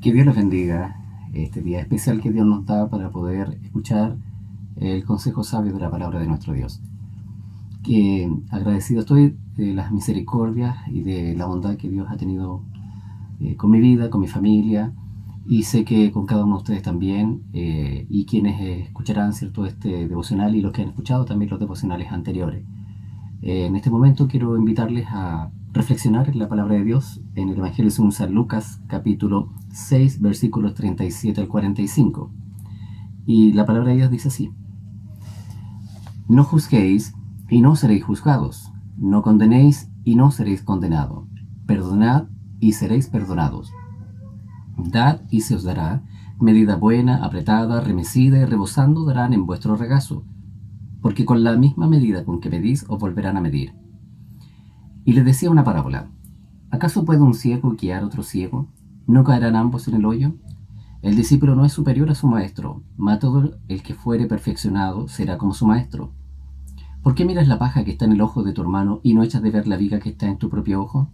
Que Dios les bendiga este día especial que Dios nos da para poder escuchar el consejo sabio de la palabra de nuestro Dios. Que agradecido estoy de las misericordias y de la bondad que Dios ha tenido con mi vida, con mi familia, y sé que con cada uno de ustedes también, y quienes escucharán cierto este devocional y los que han escuchado también los devocionales anteriores. En este momento quiero invitarles a reflexionar en la palabra de Dios en el Evangelio según San Lucas, capítulo 6, versículos 37 al 45. Y la palabra de Dios dice así: No juzguéis y no seréis juzgados, no condenéis y no seréis condenados, perdonad y seréis perdonados, dad y se os dará, medida buena, apretada, remecida y rebosando darán en vuestro regazo, porque con la misma medida con que medís os volverán a medir. Y le decía una parábola: ¿Acaso puede un ciego guiar a otro ciego? ¿No caerán ambos en el hoyo? El discípulo no es superior a su maestro, mas todo el que fuere perfeccionado será como su maestro. ¿Por qué miras la paja que está en el ojo de tu hermano y no echas de ver la viga que está en tu propio ojo?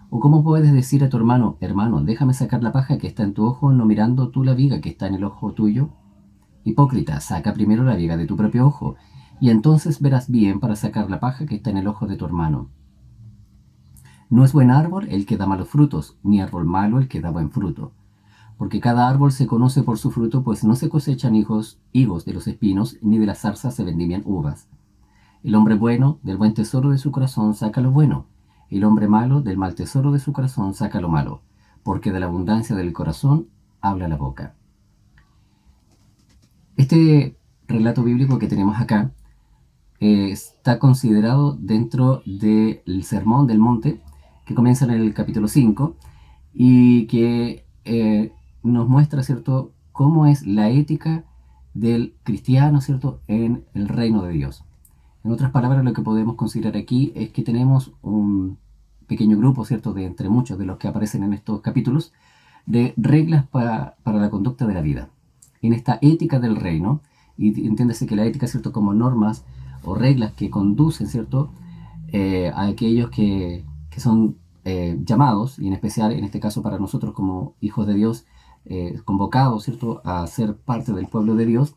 ¿O cómo puedes decir a tu hermano, hermano, déjame sacar la paja que está en tu ojo, no mirando tú la viga que está en el ojo tuyo? Hipócrita, saca primero la viga de tu propio ojo, y entonces verás bien para sacar la paja que está en el ojo de tu hermano. No es buen árbol el que da malos frutos, ni árbol malo el que da buen fruto. Porque cada árbol se conoce por su fruto, pues no se cosechan higos de los espinos, ni de las zarzas se vendimian uvas. El hombre bueno del buen tesoro de su corazón saca lo bueno, el hombre malo del mal tesoro de su corazón saca lo malo, porque de la abundancia del corazón habla la boca. Este relato bíblico que tenemos acá está considerado dentro del Sermón del Monte, que comienza en el capítulo 5 y que nos muestra, ¿cierto?, cómo es la ética del cristiano, ¿cierto?, en el reino de Dios. En otras palabras, lo que podemos considerar aquí es que tenemos un pequeño grupo, ¿cierto?, de entre muchos de los que aparecen en estos capítulos, de reglas para la conducta de la vida. En esta ética del reino, y entiéndase que la ética, ¿cierto?, como normas o reglas que conducen, ¿cierto?, a aquellos que son llamados, y en especial en este caso para nosotros como hijos de Dios, convocados, ¿cierto?, a ser parte del pueblo de Dios.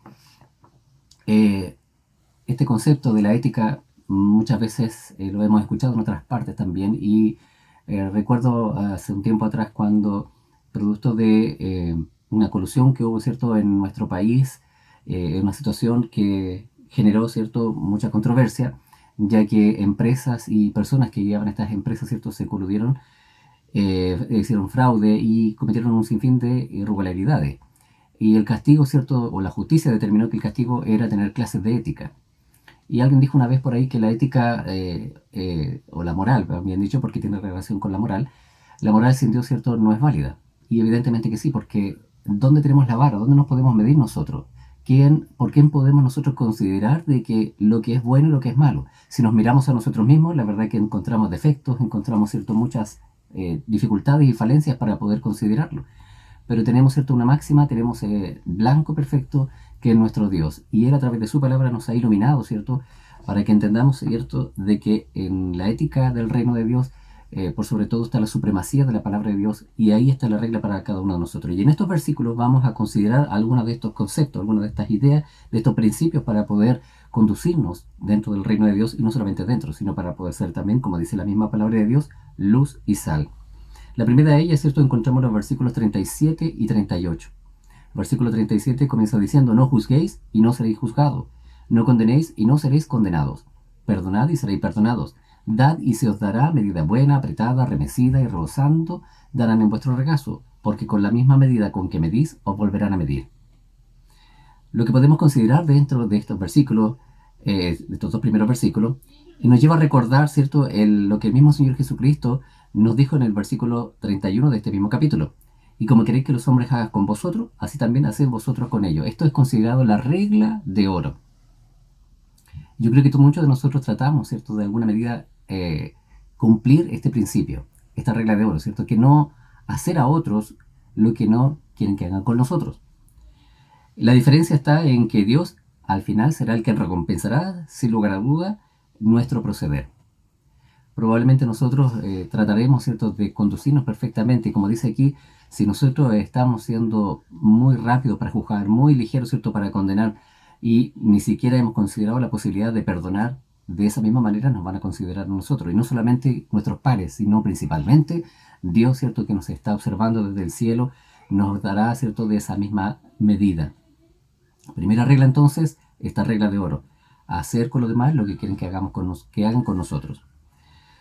Este concepto de la ética muchas veces lo hemos escuchado en otras partes también, y recuerdo hace un tiempo atrás cuando, producto de una colusión que hubo, ¿cierto?, en nuestro país, una situación que generó, ¿cierto?, mucha controversia, ya que empresas y personas que llevaban estas empresas, ¿cierto?, se coludieron, hicieron fraude y cometieron un sinfín de irregularidades. Y el castigo, ¿cierto?, o la justicia determinó que el castigo era tener clases de ética. Y alguien dijo una vez por ahí que la ética, o la moral, bien dicho, porque tiene relación con la moral sin Dios, ¿cierto?, no es válida. Y evidentemente que sí, porque ¿dónde tenemos la vara? ¿Dónde nos podemos medir nosotros? ¿Por quién podemos nosotros considerar de que lo que es bueno y lo que es malo? Si nos miramos a nosotros mismos, la verdad que encontramos defectos, encontramos, ¿cierto?, muchas dificultades y falencias para poder considerarlo. Pero tenemos, ¿cierto?, una máxima, tenemos blanco perfecto, que es nuestro Dios. Y Él a través de su palabra nos ha iluminado, ¿cierto?, para que entendamos, ¿cierto?, de que en la ética del reino de Dios, por sobre todo está la supremacía de la palabra de Dios, y ahí está la regla para cada uno de nosotros. Y en estos versículos vamos a considerar algunos de estos conceptos, algunas de estas ideas, de estos principios para poder conducirnos dentro del reino de Dios, y no solamente dentro, sino para poder ser también, como dice la misma palabra de Dios, luz y sal. La primera de ellas, ¿cierto?, encontramos los versículos 37 y 38. El versículo 37 comienza diciendo: No juzguéis y no seréis juzgados, no condenéis y no seréis condenados, perdonad y seréis perdonados, dad y se os dará, medida buena, apretada, remecida y rebosando darán en vuestro regazo, porque con la misma medida con que medís os volverán a medir. Lo que podemos considerar dentro de estos versículos, de estos dos primeros versículos, nos lleva a recordar, ¿cierto?, lo que el mismo Señor Jesucristo nos dijo en el versículo 31 de este mismo capítulo. Y como queréis que los hombres hagan con vosotros, así también haced vosotros con ellos. Esto es considerado la regla de oro. Yo creo que muchos de nosotros tratamos, ¿cierto?, de alguna medida cumplir este principio, esta regla de oro, ¿cierto?, que no hacer a otros lo que no quieren que hagan con nosotros. La diferencia está en que Dios al final será el que recompensará, sin lugar a duda, nuestro proceder. Probablemente nosotros trataremos, ¿cierto?, de conducirnos perfectamente, y como dice aquí, Si nosotros estamos siendo muy rápidos para juzgar, muy ligeros, ¿cierto?, para condenar, y ni siquiera hemos considerado la posibilidad de perdonar, de esa misma manera nos van a considerar a nosotros. Y no solamente nuestros pares, sino principalmente Dios, ¿cierto?, que nos está observando desde el cielo, nos dará, ¿cierto?, de esa misma medida. Primera regla entonces, esta regla de oro: hacer con los demás lo que quieren que, que hagan con nosotros.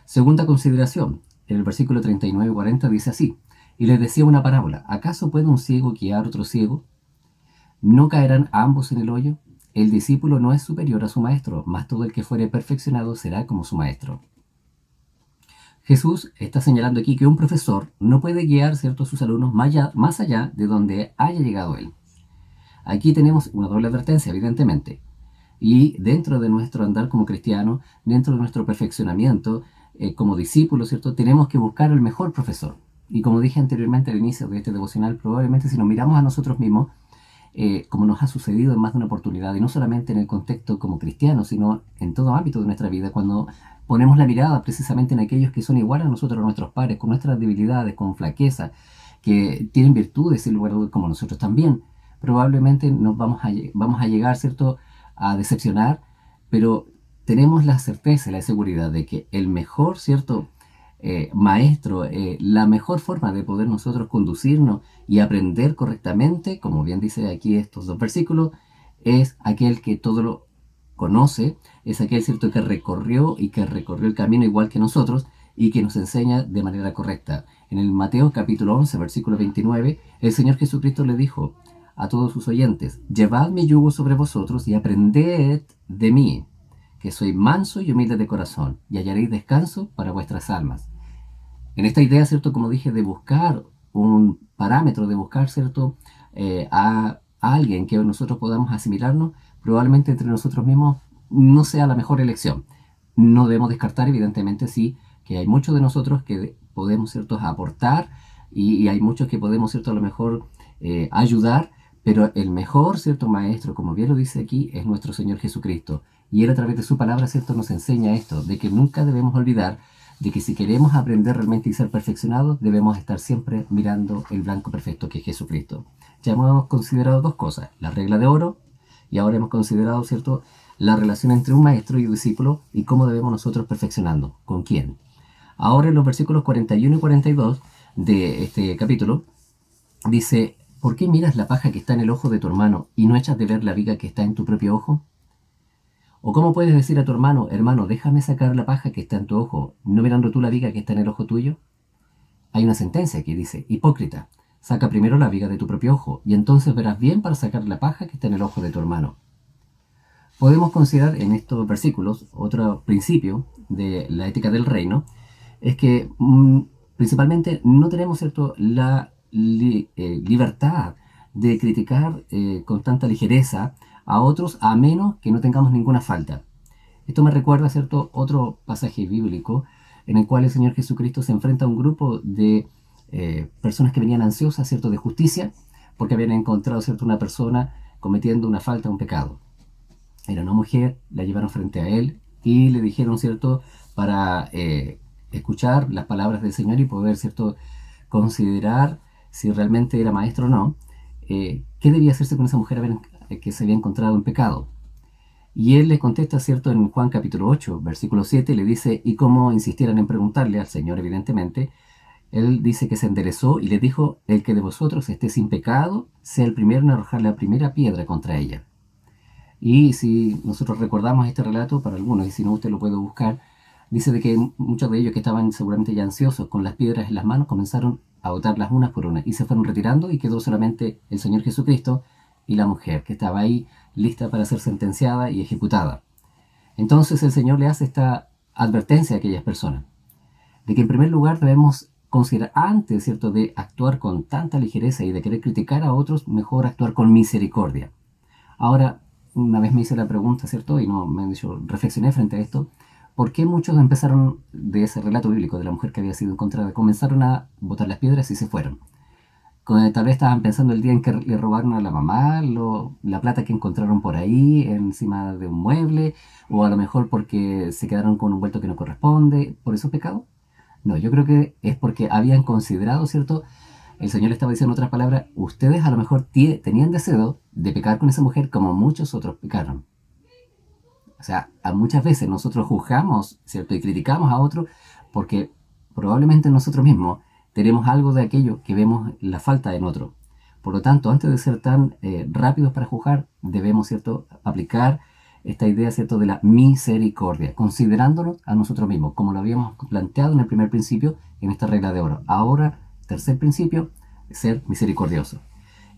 Segunda consideración, en el versículo 39 y 40 dice así: y les decía una parábola: ¿acaso puede un ciego guiar a otro ciego? ¿No caerán ambos en el hoyo? El discípulo no es superior a su maestro, mas todo el que fuere perfeccionado será como su maestro. Jesús está señalando aquí que un profesor no puede guiar, ¿cierto?, a sus alumnos más allá de donde haya llegado él. Aquí tenemos una doble advertencia, evidentemente. Y dentro de nuestro andar como cristianos, dentro de nuestro perfeccionamiento como discípulos, ¿cierto?, tenemos que buscar el mejor profesor. Y como dije anteriormente al inicio de este devocional, probablemente si nos miramos a nosotros mismos, como nos ha sucedido en más de una oportunidad, y no solamente en el contexto como cristianos, sino en todo ámbito de nuestra vida, cuando ponemos la mirada precisamente en aquellos que son iguales a nosotros, a nuestros pares, con nuestras debilidades, con flaqueza, que tienen virtudes en lugar de como nosotros también, probablemente nos vamos a llegar, ¿cierto?, a decepcionar, pero tenemos la certeza y la seguridad de que el mejor, ¿cierto?, maestro, la mejor forma de poder nosotros conducirnos y aprender correctamente, como bien dice aquí estos dos versículos, es aquel que todo lo conoce, es aquel, cierto, que recorrió el camino igual que nosotros y que nos enseña de manera correcta. En el Mateo capítulo 11, versículo 29, el Señor Jesucristo le dijo a todos sus oyentes: llevad mi yugo sobre vosotros y aprended de mí, que soy manso y humilde de corazón, y hallaréis descanso para vuestras almas. En esta idea, ¿cierto?, como dije, de buscar un parámetro, de buscar, ¿cierto?, a alguien que nosotros podamos asimilarnos, probablemente entre nosotros mismos no sea la mejor elección. No debemos descartar, evidentemente, sí, que hay muchos de nosotros que podemos, ¿cierto?, aportar, y hay muchos que podemos, ¿cierto?, a lo mejor ayudar, pero el mejor, ¿cierto?, maestro, como bien lo dice aquí, es nuestro Señor Jesucristo. Y Él, a través de su palabra, ¿cierto?, nos enseña esto, de que nunca debemos olvidar de que si queremos aprender realmente y ser perfeccionados, debemos estar siempre mirando el blanco perfecto que es Jesucristo. Ya hemos considerado dos cosas: la regla de oro, y ahora hemos considerado, ¿cierto?, la relación entre un maestro y un discípulo y cómo debemos nosotros perfeccionando, con quién. Ahora en los versículos 41 y 42 de este capítulo dice: ¿por qué miras la paja que está en el ojo de tu hermano y no echas de ver la viga que está en tu propio ojo? ¿O cómo puedes decir a tu hermano: hermano, déjame sacar la paja que está en tu ojo, no mirando tú la viga que está en el ojo tuyo? Hay una sentencia que dice: hipócrita, saca primero la viga de tu propio ojo, y entonces verás bien para sacar la paja que está en el ojo de tu hermano. Podemos considerar en estos versículos otro principio de la ética del reino, es que principalmente no tenemos, ¿cierto?, la libertad de criticar con tanta ligereza a otros, a menos que no tengamos ninguna falta. Esto me recuerda, ¿cierto?, otro pasaje bíblico en el cual el Señor Jesucristo se enfrenta a un grupo de personas que venían ansiosas, ¿cierto?, de justicia, porque habían encontrado, ¿cierto?, una persona cometiendo una falta, un pecado. Era una mujer, la llevaron frente a él y le dijeron, ¿cierto?, para escuchar las palabras del Señor y poder, ¿cierto?, considerar si realmente era maestro o no, qué debía hacerse con esa mujer que se había encontrado en pecado. Y él les contesta, ¿cierto?, en Juan capítulo 8, versículo 7, le dice, y como insistieran en preguntarle al Señor, evidentemente, él dice que se enderezó y le dijo: el que de vosotros esté sin pecado, sea el primero en arrojar la primera piedra contra ella. Y si nosotros recordamos este relato, para algunos, y si no usted lo puede buscar, dice de que muchos de ellos que estaban seguramente ya ansiosos con las piedras en las manos comenzaron a botarlas unas por una y se fueron retirando, y quedó solamente el Señor Jesucristo y la mujer que estaba ahí lista para ser sentenciada y ejecutada. Entonces el Señor le hace esta advertencia a aquellas personas de que en primer lugar debemos considerar, antes, ¿cierto?, de actuar con tanta ligereza y de querer criticar a otros, mejor actuar con misericordia. Ahora, una vez me hice la pregunta, ¿cierto?, y no me han dicho, reflexioné frente a esto: ¿por qué muchos empezaron de ese relato bíblico de la mujer que había sido encontrada, comenzaron a botar las piedras y se fueron? Tal vez estaban pensando el día en que le robaron a la mamá, la plata que encontraron por ahí encima de un mueble, o a lo mejor porque se quedaron con un vuelto que no corresponde. ¿Por eso pecado? No, yo creo que es porque habían considerado, ¿cierto?, el Señor estaba diciendo en otras palabras, ustedes a lo mejor tenían deseo de pecar con esa mujer como muchos otros pecaron. O sea, muchas veces nosotros juzgamos, ¿cierto? Y criticamos a otros porque probablemente nosotros mismos tenemos algo de aquello que vemos la falta en otro. Por lo tanto, antes de ser tan rápidos para juzgar, debemos, ¿cierto?, aplicar esta idea, ¿cierto?, de la misericordia, considerándonos a nosotros mismos, como lo habíamos planteado en el primer principio, en esta regla de oro. Ahora, tercer principio, ser misericordioso.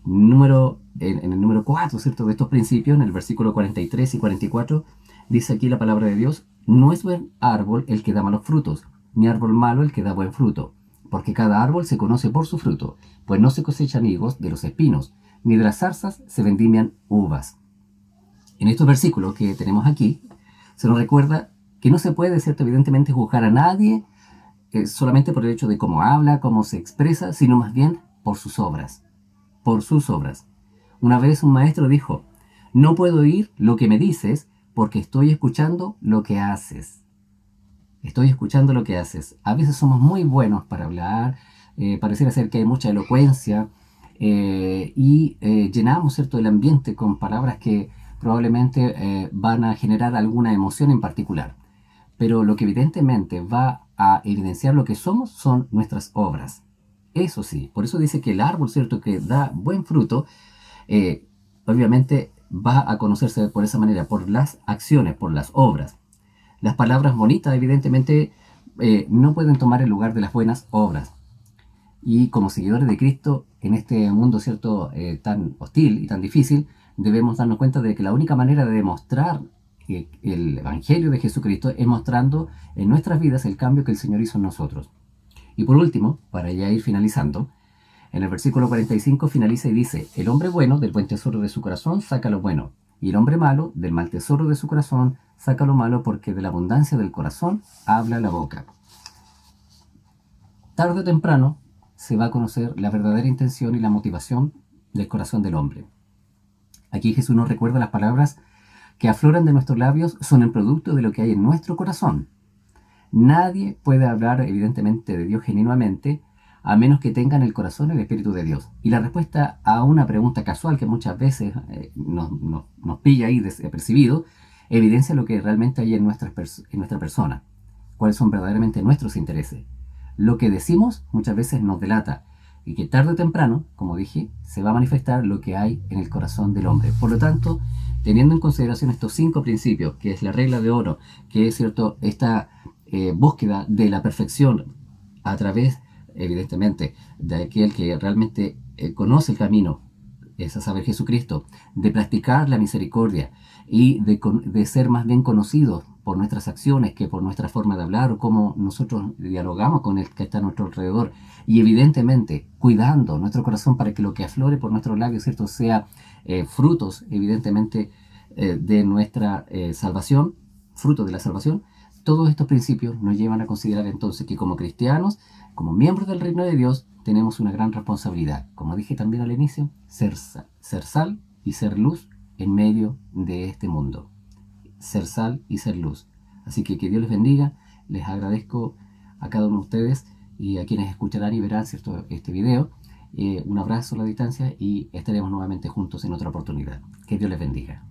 En el número 4, ¿cierto?, de estos principios, en el versículo 43 y 44, dice aquí la palabra de Dios, no es buen árbol el que da malos frutos, ni árbol malo el que da buen fruto, porque cada árbol se conoce por su fruto, pues no se cosechan higos de los espinos, ni de las zarzas se vendimian uvas. En estos versículos que tenemos aquí, se nos recuerda que no se puede, ¿cierto?, evidentemente juzgar a nadie solamente por el hecho de cómo habla, cómo se expresa, sino más bien por sus obras. Por sus obras. Una vez un maestro dijo, no puedo oír lo que me dices porque estoy escuchando lo que haces. Estoy escuchando lo que haces. A veces somos muy buenos para hablar, pareciera ser que hay mucha elocuencia y llenamos, ¿cierto?, el ambiente con palabras que probablemente van a generar alguna emoción en particular. Pero lo que evidentemente va a evidenciar lo que somos son nuestras obras. Eso sí, por eso dice que el árbol, ¿cierto?, que da buen fruto, eh, obviamente va a conocerse por esa manera, por las acciones, por las obras. Las palabras bonitas, evidentemente, no pueden tomar el lugar de las buenas obras. Y como seguidores de Cristo, en este mundo, ¿cierto?, tan hostil y tan difícil, debemos darnos cuenta de que la única manera de demostrar el Evangelio de Jesucristo es mostrando en nuestras vidas el cambio que el Señor hizo en nosotros. Y por último, para ya ir finalizando, en el versículo 45 finaliza y dice, el hombre bueno del buen tesoro de su corazón saca lo bueno, y el hombre malo del mal tesoro de su corazón saca lo malo, porque de la abundancia del corazón habla la boca. Tarde o temprano se va a conocer la verdadera intención y la motivación del corazón del hombre. Aquí Jesús nos recuerda las palabras que afloran de nuestros labios son el producto de lo que hay en nuestro corazón. Nadie puede hablar evidentemente de Dios genuinamente a menos que tenga en el corazón el Espíritu de Dios. Y la respuesta a una pregunta casual que muchas veces nos pilla ahí desapercibido, evidencia lo que realmente hay en nuestra persona, cuáles son verdaderamente nuestros intereses. Lo que decimos muchas veces nos delata y que tarde o temprano, como dije, se va a manifestar lo que hay en el corazón del hombre. Por lo tanto, teniendo en consideración estos 5 principios, que es la regla de oro, que es cierto esta búsqueda de la perfección a través, evidentemente, de aquel que realmente conoce el camino, es a saber Jesucristo, de practicar la misericordia y de ser más bien conocidos por nuestras acciones que por nuestra forma de hablar o cómo nosotros dialogamos con el que está a nuestro alrededor, y evidentemente cuidando nuestro corazón para que lo que aflore por nuestros labios, ¿cierto?, sea frutos evidentemente de nuestra salvación, fruto de la salvación. Todos estos principios nos llevan a considerar entonces que como cristianos, como miembros del reino de Dios, tenemos una gran responsabilidad. Como dije también al inicio, ser sal y ser luz en medio de este mundo. Ser sal y ser luz. Así que Dios les bendiga. Les agradezco a cada uno de ustedes y a quienes escucharán y verán, ¿cierto?, este video. Un abrazo a la distancia y estaremos nuevamente juntos en otra oportunidad. Que Dios les bendiga.